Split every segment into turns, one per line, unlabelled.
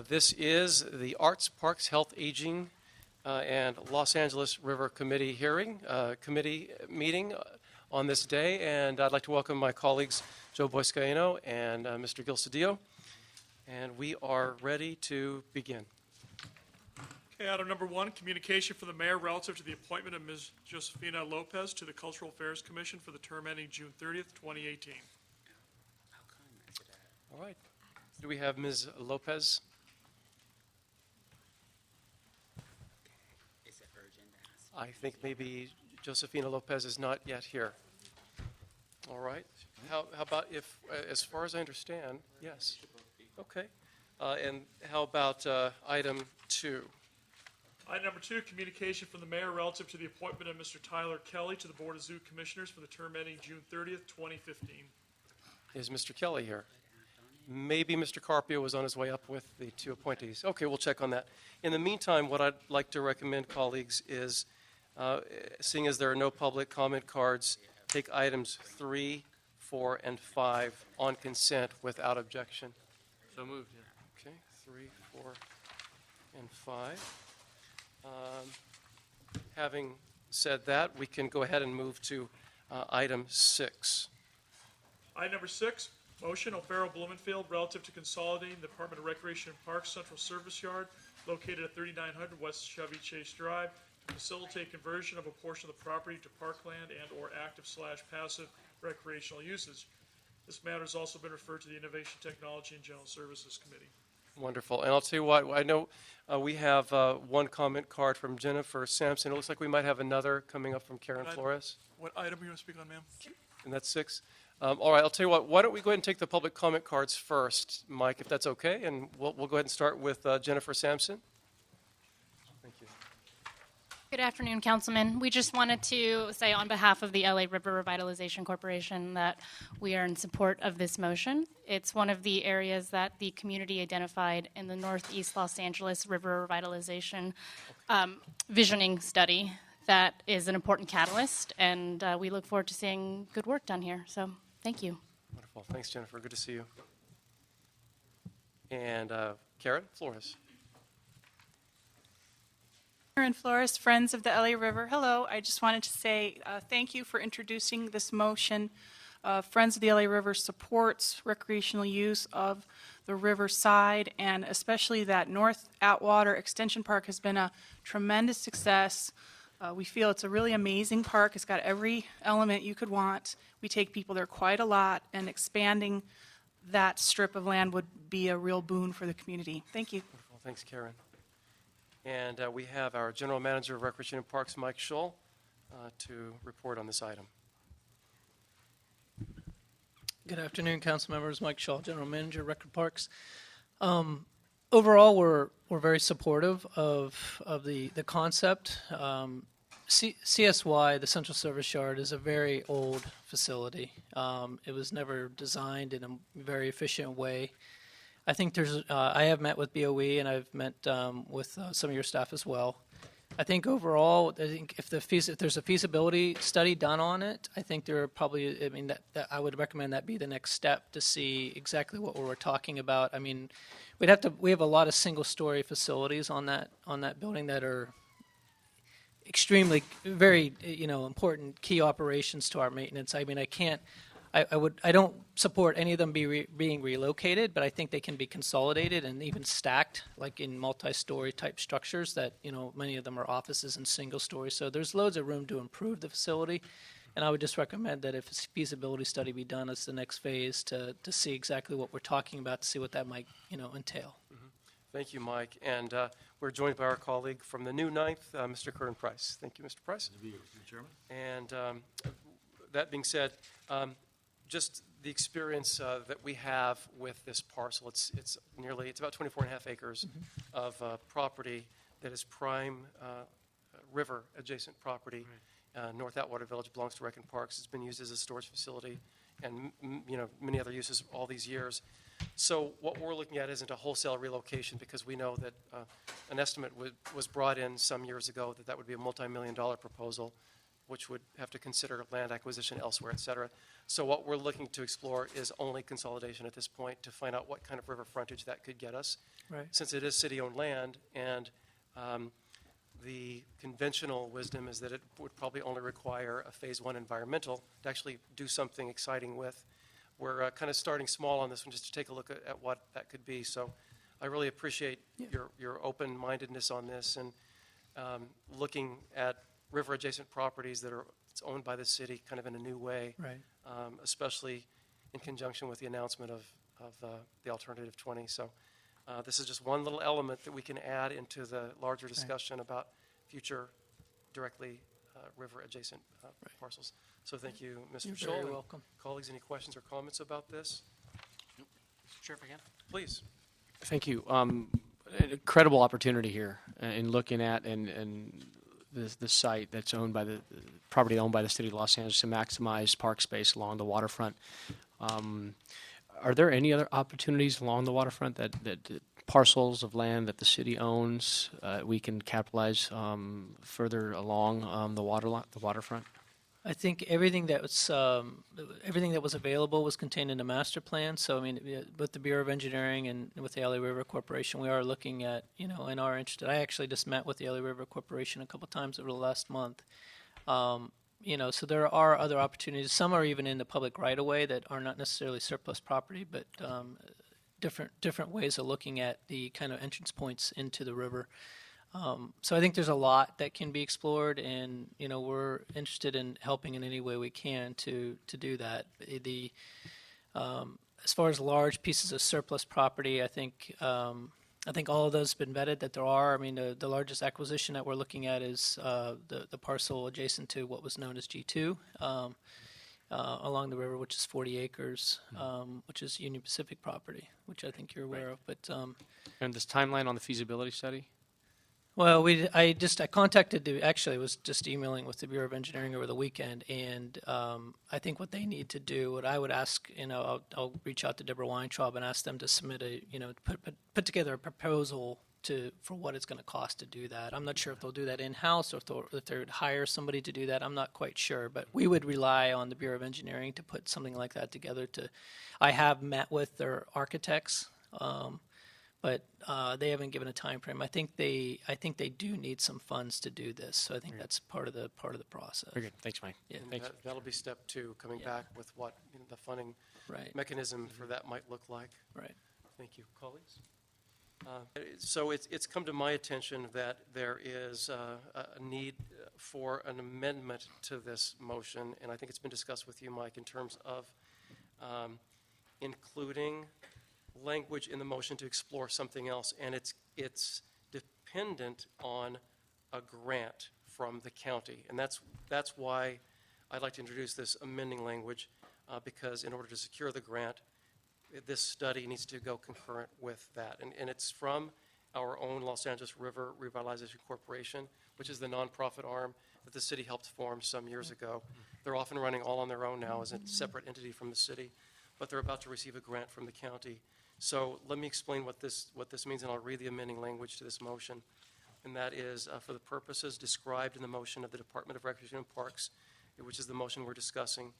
This is the Arts, Parks, Health, Aging, and Los Angeles River Committee committee meeting on this day. And I'd like to welcome my colleagues, Joe Boiscaino and Mr. Gil Cedillo. And we are ready to begin.
Okay, item number 1, communication from the mayor relative to the appointment of Ms. Josefina Lopez to the Cultural Affairs Commission for the term ending June 30th, 2018.
All right. Do we have Ms. Lopez?
Is it urgent to ask?
I think maybe Josefina Lopez is not yet here. All right. How about if, as far as I understand, yes. Okay. And how about item 2?
Item number 2, communication from the mayor relative to the appointment of Mr. Tyler Kelly to the Board of Zoo Commissioners for the term ending June 30th, 2015.
Is Mr. Kelly here? Maybe Mr. Carpio was on his way up with the 2 appointees. Okay, we'll check on that. In the meantime, what I'd like to recommend, colleagues, is, seeing as there are no public comment cards, take items 3, 4, and 5 on consent without objection.
So moved.
Okay, 3, 4, and 5. Having said that, we can go ahead and move to item 6.
Item number 6, motion O'Farrell Blumenfield relative to consolidating the Department of Recreation and Parks Central Service Yard located at 3900 West Chevy Chase Drive to facilitate conversion of a portion of the property to parkland and/or active/passive recreational uses. This matter has also been referred to the Innovation, Technology, and General Services Committee.
Wonderful. And I'll tell you what, I know we have one comment card from Jennifer Sampson. It looks like we might have another coming up from Karen Flores.
What item are you going to speak on, ma'am?
And that's 6. All right, I'll tell you what, why don't we go ahead and take the public comment cards first, Mike, if that's okay, and we'll go ahead and start with Jennifer Sampson. Thank you.
Good afternoon, Councilman. We just wanted to say on behalf of the LA River Revitalization Corporation that we are in support of this motion. It's one of the areas that the community identified in the Northeast Los Angeles River Revitalization visioning study that is an important catalyst, and we look forward to seeing good work done here. So thank you.
Wonderful. Thanks, Jennifer. Good to see you. And Karen Flores.
Karen Flores, Friends of the LA River. Hello. I just wanted to say thank you for introducing this motion. Friends of the LA River supports recreational use of the riverside, and especially that North Atwater Extension Park has been a tremendous success. We feel it's a really amazing park. It's got every element you could want. We take people there quite a lot, and expanding that strip of land would be a real boon for the community. Thank you.
Wonderful. Thanks, Karen. And we have our General Manager of Recreation and Parks, Mike Schull, to report on this item.
Good afternoon, council members. Mike Schull, General Manager, Rec and Parks. Overall, we're very supportive of the concept. CSY, the Central Service Yard, is a very old facility. It was never designed in a very efficient way. I think I have met with BOE and I've met with some of your staff as well. I think overall, if there's a feasibility study done on it, I think there are probably, that I would recommend that be the next step to see exactly what we're talking about. I mean, we have a lot of single-story facilities on that building that are extremely, very, important key operations to our maintenance. I mean, I don't support any of them being relocated, but I think they can be consolidated and even stacked, like in multi-story type structures that, many of them are offices and single story. So there's loads of room to improve the facility. And I would just recommend that if a feasibility study be done as the next phase to see exactly what we're talking about, to see what that might, entail.
Mm-hmm. Thank you, Mike. And we're joined by our colleague from the new ninth, Mr. Curran Price. Thank you, Mr. Price.
Good to be here, Mr. Chairman.
And that being said, just the experience that we have with this parcel, it's about 24 and a half acres of property that is prime river adjacent property. Right. North Atwater Village belongs to Rec and Parks. It's been used as a storage facility and many other uses all these years. So what we're looking at isn't a wholesale relocation, because we know that an estimate was brought in some years ago that would be a multi-million-dollar proposal. which would have to consider land acquisition elsewhere, et cetera. So what we're looking to explore is only consolidation at this point to find out what kind of river frontage that could get us.
Right.
Since it is city-owned land, and the conventional wisdom is that it would probably only require a Phase 1 environmental to actually do something exciting with. We're kind of starting small on this one just to take a look at what that could be. So I really appreciate your open-mindedness on this and looking at river-adjacent properties that are it's owned by the city kind of in a new way,
Right.
especially in conjunction with the announcement of the Alternative 20. So this is just one little element that we can add into the larger discussion about future directly river-adjacent parcels. So thank you, Mr.
You're
Scholl.
very
And
welcome.
colleagues, any questions or comments about this?
Chair, if I can.
Please.
Thank you. An incredible opportunity here in looking at and the site that's owned by the property owned by the city of Los Angeles to maximize park space along the waterfront. Are there any other opportunities along the waterfront that parcels of land that the city owns we can capitalize further along the waterfront?
I think everything that was available was contained in the master plan. So I mean, with the Bureau of Engineering and with the LA River Corporation, we are looking at, and are interested. I actually just met with the LA River Corporation a couple times over the last month. So there are other opportunities. Some are even in the public right of way that are not necessarily surplus property, but different ways of looking at the kind of entrance points into the river. So I think there's a lot that can be explored, and we're interested in helping in any way we can to do that. As far as large pieces of surplus property, I think all of those have been vetted that there are. I mean, the largest acquisition that we're looking at is the parcel adjacent to what was known as G2 along the river, which is 40 acres, which is Union Pacific property, which I think you're aware of. But
And this timeline on the feasibility study?
well, I contacted actually was just emailing with the Bureau of Engineering over the weekend, and I think what they need to do, what I would ask, I'll reach out to Deborah Weintraub and ask them to submit put together a proposal for what it's going to cost to do that. I'm not sure if they'll do that in-house or if they would hire somebody to do that. I'm not quite sure, but we would rely on the Bureau of Engineering to put something like that together. I have met with their architects. But they haven't given a time frame. I think they do need some funds to do this. So I think that's part of the process.
Very good. Thanks, Mike.
Yeah.
And
Thanks.
that'll be step 2, coming back with what the funding
Right.
mechanism for that might look like.
Right.
Thank you. Colleagues? So it's come to my attention that there is a need for an amendment to this motion, and I think it's been discussed with you, Mike, in terms of including language in the motion to explore something else, and it's dependent on a grant from the county, and that's why I'd like to introduce this amending language, because in order to secure the grant, this study needs to go concurrent with that, and it's from our own Los Angeles River Revitalization Corporation, which is the nonprofit arm that the city helped form some years ago. They're often running all on their own now as a separate entity from the city, but they're about to receive a grant from the county. So let me explain what this means, and I'll read the amending language to this motion. And that is, for the purposes described in the motion of the Department of Recreation and Parks, which is the motion we're discussing,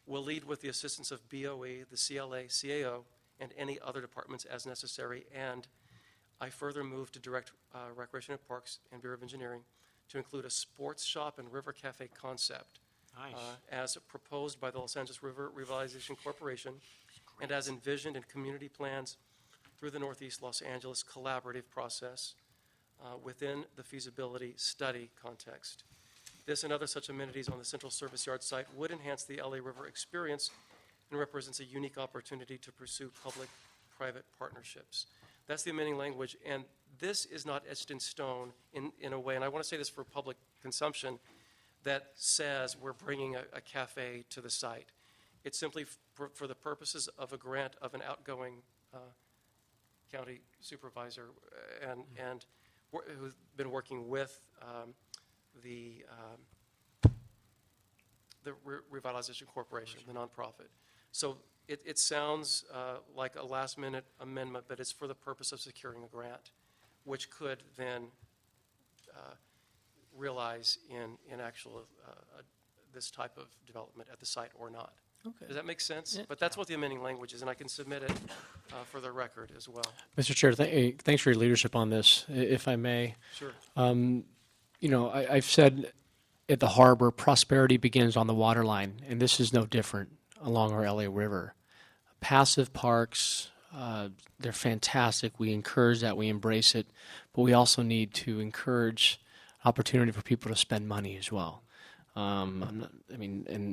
will lead with the assistance of BOE, the CLA, CAO, and any other departments as necessary. And I further move to direct Recreation and Parks and Bureau of Engineering to include a sports shop and river cafe concept
Nice.
as proposed by the Los Angeles River Revitalization Corporation and as envisioned in community plans through the Northeast Los Angeles collaborative process within the feasibility study context. This and other such amenities on the Central Service Yard site would enhance the LA River experience and represents a unique opportunity to pursue public-private partnerships. That's the amending language, and this is not etched in stone in a way, and I want to say this for public consumption, that says we're bringing a cafe to the site. It's simply for the purposes of a grant of an outgoing county supervisor and who's been working with the Revitalization Corporation, the nonprofit. So it sounds like a last-minute amendment, but it's for the purpose of securing a grant, which could then realize in actual, this type of development at the site or not.
Okay.
Does that make sense?
Yeah.
But that's what the amending language is, and I can submit it for the record as well.
Mr. Chair, thanks for your leadership on this, if I may.
Sure.
You know, I've said at the harbor, prosperity begins on the water line, and this is no different along our LA River. Passive parks, they're fantastic. We encourage that, we embrace it, but we also need to encourage opportunity for people to spend money as well. And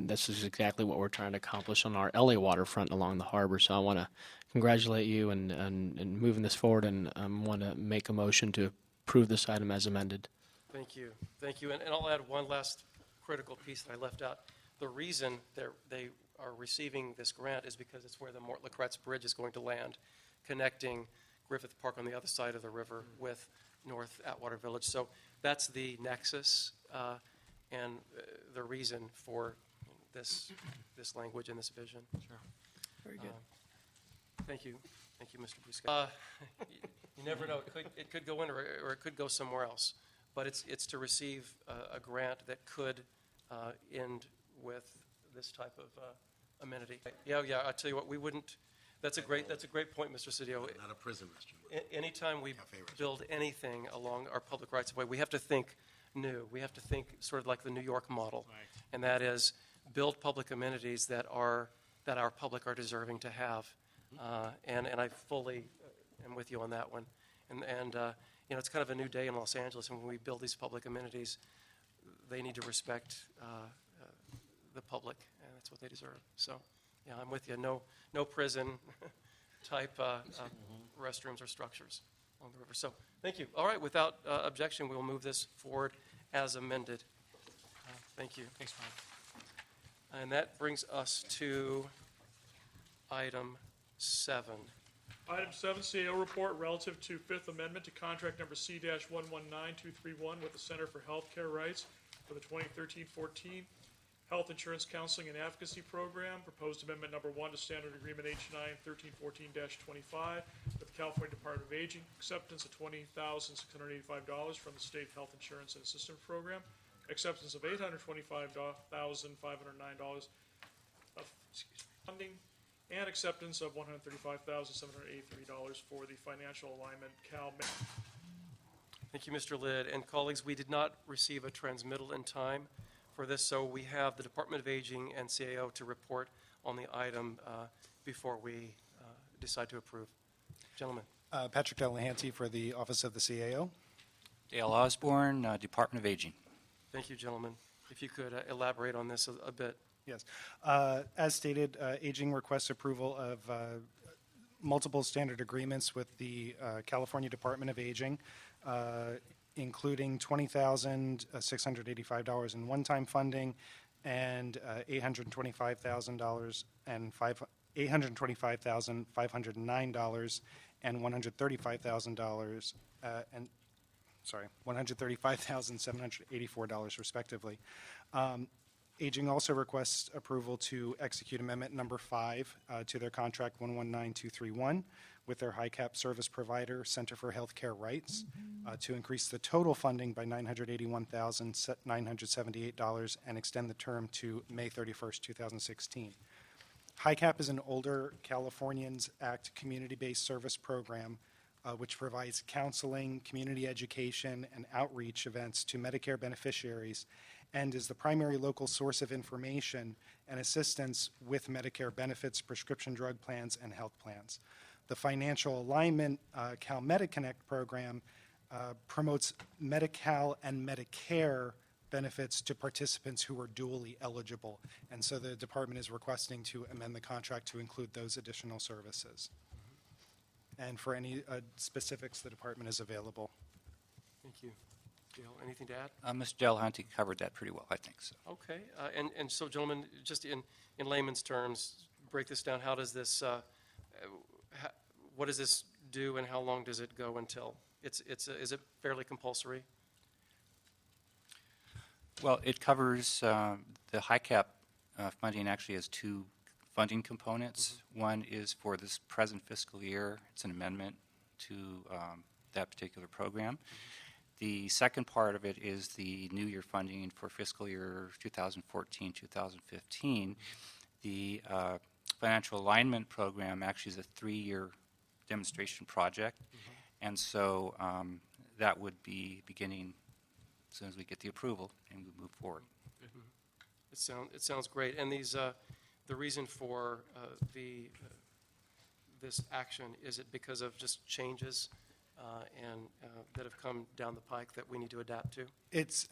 this is exactly what we're trying to accomplish on our LA waterfront along the harbor. So I want to congratulate you and moving this forward, and want to make a motion to approve this item as amended.
Thank you. Thank you. And I'll add one last critical piece that I left out. The reason they are receiving this grant is because it's where the Mort Lacretz Bridge is going to land, connecting Griffith Park on the other side of the river with North Atwater Village. So that's the nexus and the reason for this language and this vision.
Very good.
Thank you. Thank you, Mr. Busquets. You never know. It could go in or it could go somewhere else. But it's to receive a grant that could end with this type of amenity. Yeah. I tell you what, we wouldn't. That's a great point, Mr. Cedillo.
Not a prison restaurant.
Anytime we
Cafe restaurant.
build anything along our public rights of way, we have to think new. We have to think sort of like the New York model, and that is build public amenities that our public are deserving to have. And I fully am with you on that one. And you know, it's kind of a new day in Los Angeles, and when we build these public amenities, they need to respect the public, and that's what they deserve. So, yeah, I'm with you. No prison type restrooms or structures along the river. So, thank you. All right, without objection, we will move this forward as amended. Thank you.
Thanks, Mike.
And that brings us to item 7.
Item 7, CAO report relative to Fifth Amendment to contract number C-119231 with the Center for Healthcare Rights for the 2013-14 Health Insurance Counseling and Advocacy Program. Proposed amendment number 1 to Standard Agreement H9 1314-25 with the California Department of Aging. Acceptance of $20,685 from the State Health Insurance and Assistance Program. Acceptance of $825,509 of funding. And acceptance of $135,783 for the financial alignment CalMed.
Thank you, Mr. Lid. And colleagues, we did not receive a transmittal in time for this, so we have the Department of Aging and CAO to report on the item before we decide to approve. Gentlemen.
Patrick Delahanty for the Office of the CAO.
Dale Osborne, Department of Aging.
Thank you, gentlemen. If you could elaborate on this a bit.
Yes. As stated, Aging requests approval of multiple standard agreements with the California Department of Aging, including $20,685 in one-time funding and $825,000 and $825,509 and $135,000 and $135,784 respectively. Aging also requests approval to execute amendment number 5 to their contract 119231 with their high-cap service provider, Center for Healthcare Rights, to increase the total funding by $981,978 and extend the term to May 31st, 2016. HICAP is an older Californians Act community-based service program which provides counseling, community education, and outreach events to Medicare beneficiaries and is the primary local source of information and assistance with Medicare benefits, prescription drug plans, and health plans. The Financial Alignment CalMediConnect program promotes Medi-Cal and Medicare benefits to participants who are dually eligible. And so the department is requesting to amend the contract to include those additional services. And for any specifics, the department is available.
Thank you. Dale, anything to add?
Mr. Delahanty covered that pretty well, I think so.
Okay. And so, gentlemen, just in layman's terms, break this down. How does this, what does this do and how long does it go until? Is it fairly compulsory?
Well, it covers, the HICAP funding actually has 2 funding components. One is for this present fiscal year. It's an amendment to that particular program. The second part of it is the new year funding for fiscal year 2014, 2015. The financial alignment program actually is a 3-year demonstration project, and so that would be beginning as soon as we get the approval and we move forward.
It sounds great. And these, the reason for this action, is it because of just changes that have come down the pike that we need to adapt to?
It's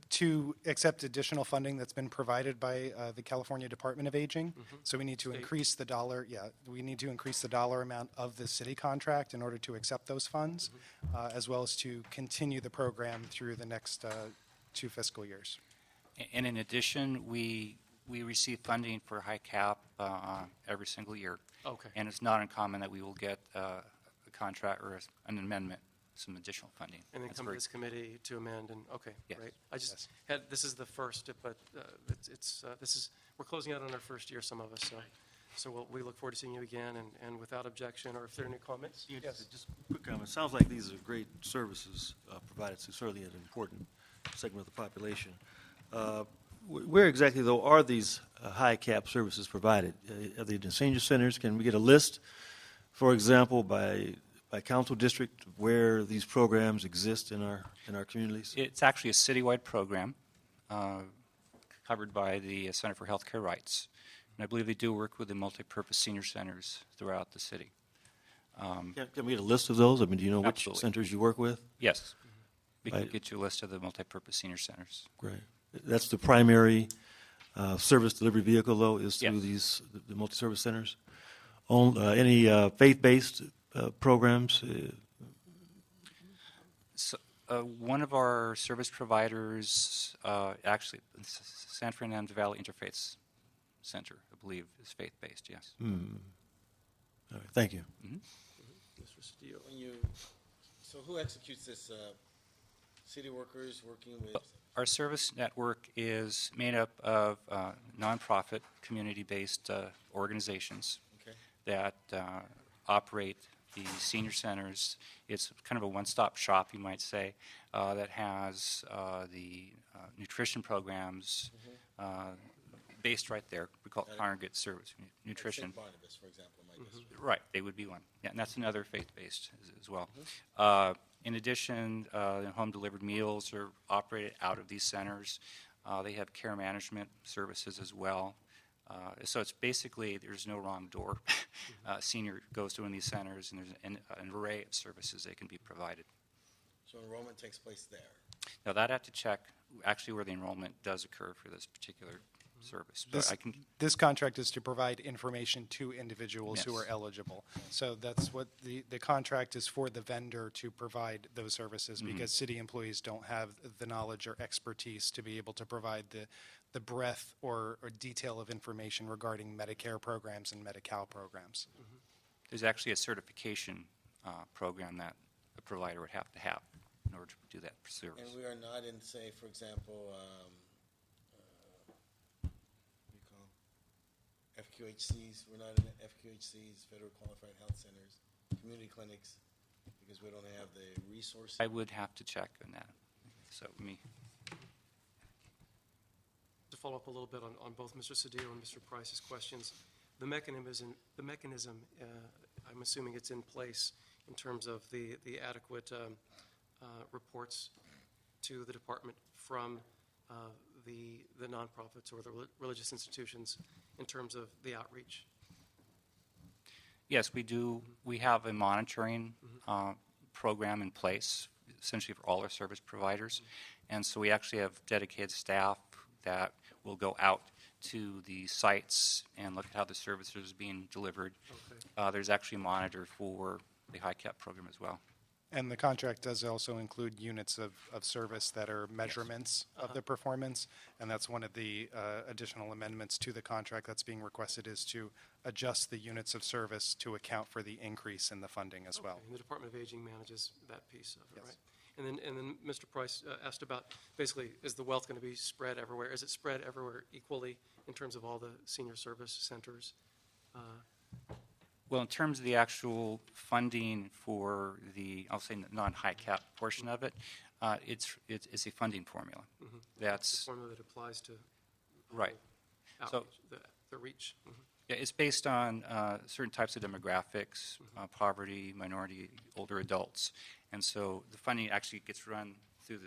to accept additional funding that's been provided by the California Department of Aging. So we need to
State.
increase the dollar, we need to increase the dollar amount of the city contract in order to accept those funds, as well as to continue the program through the next 2 fiscal years.
And in addition, we receive funding for high cap every single year.
Okay.
And it's not uncommon that we will get a contract or an amendment, some additional funding.
And then
That's
come to
very-
this committee to amend, and, okay,
Yes.
great. I just had, this is the first, but we're closing out on our first year, some of us, so we look forward to seeing you again, and without objection, or if there are any comments?
Just a quick comment. Sounds like these are great services provided to certainly an important segment of the population. Where exactly, though, are these high cap services provided? Are they in senior centers? Can we get a list, for example, by council district where these programs exist in our communities?
It's actually a citywide program covered by the Center for Healthcare Rights. And I believe they do work with the multipurpose senior centers throughout the city.
Can we get a list of those? I mean, do you know which
Absolutely.
centers you work with?
Yes. We can
Right.
get you a list of the multipurpose senior centers.
Great. That's the primary service delivery vehicle, though, is through
Yes.
the multi-service centers? Any faith-based programs?
So, one of our service providers, actually, San Fernando Valley Interfaith Center, I believe, is faith-based, yes.
All right, thank you.
Mr. Cedillo.
So who executes this? City workers working with?
Our service network is made up of nonprofit, community-based organizations
Okay.
that operate the senior centers. It's kind of a one-stop shop, you might say, that has the nutrition programs based right there. We call it congregate service nutrition.
St. Barnabas, for example, in my district.
Right, they would be one. Yeah, and that's another faith-based as well. In addition, home-delivered meals are operated out of these centers. They have care management services as well. So it's basically, there's no wrong door. Senior goes to one of these centers, and there's an array of services they can be provided.
So enrollment takes place there.
Now, that I have to check actually where the enrollment does occur for this particular service. But I can,
This contract is to provide information to individuals who
Yes.
are eligible. So that's what the contract is for, the vendor to provide those services, because city employees don't have the knowledge or expertise to be able to provide the breadth or detail of information regarding Medicare programs and Medi-Cal programs.
there's actually a certification program that a provider would have to have in order to do that service.
And we are not in, say, for example, what do you call them? FQHCs. We're not in the FQHCs, Federal Qualified Health Centers, community clinics, because we don't have the resources.
I would have to check on that. So
To follow up a little bit on both Mr. Cedillo and Mr. Price's questions, the mechanism, I'm assuming it's in place in terms of the adequate reports to the department from the nonprofits or the religious institutions in terms of the outreach.
yes, we do. We have a monitoring program in place, essentially for all our service providers. And so we actually have dedicated staff that will go out to the sites and look at how the service is being delivered.
Okay.
There's actually a monitor for the high cap program as well.
And the contract does also include units of service that are measurements of the performance, and that's one of the additional amendments to the contract that's being requested, is to adjust the units of service to account for the increase in the funding as well.
Okay, and the Department of Aging manages that piece of it,
Yes.
right? And then Mr. Price asked about, basically, is the wealth going to be spread everywhere? Is it spread everywhere equally in terms of all the senior service centers?
Well, in terms of the actual funding for the, I'll say, non-high cap portion of it, It's a funding formula.
The
That's
formula that applies to
right. So
outreach, the reach.
yeah, it's based on certain types of demographics, poverty, minority, older adults. And so the funding actually gets run through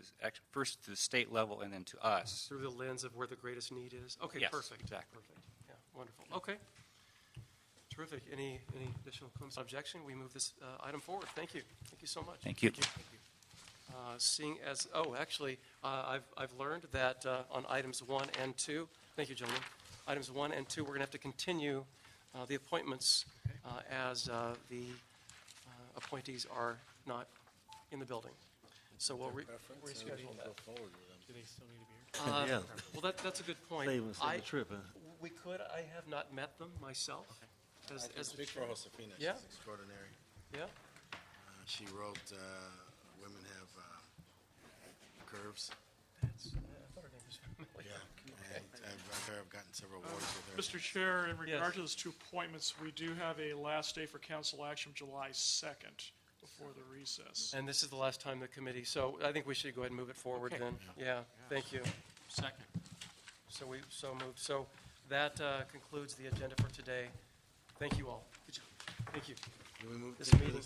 first to the state level and then to us.
Through the lens of where the greatest need is? Okay,
Yes,
perfect.
exactly.
Perfect. Yeah, wonderful. Okay. Terrific. Any additional comments? Objection? We move this item forward. Thank you. Thank you so much.
Thank you.
Seeing as, actually, I've learned that on items 1 and 2, thank you, gentlemen. Items 1 and 2, we're going to have to continue the appointments as the appointees are not in the building. So we'll reschedule that.
Yeah.
Well, that's a good point.
Save the trip, huh?
We could. I have not met them myself.
I can
As the
speak for Josefina.
Yeah.
She's extraordinary.
Yeah.
She wrote Women Have Curves.
I thought her name was familiar.
Yeah, and I've gotten several awards with her.
Mr. Chair, in regard
Yes.
to those two appointments, we do have a last day for council action, July 2nd, before the recess.
And this is the last time the committee, so I think we should go ahead and move it forward then. Yeah, thank you.
Second.
So we so moved. So that concludes the agenda for today. Thank you all. Good job. Thank you.
Can we move
This
to
meeting.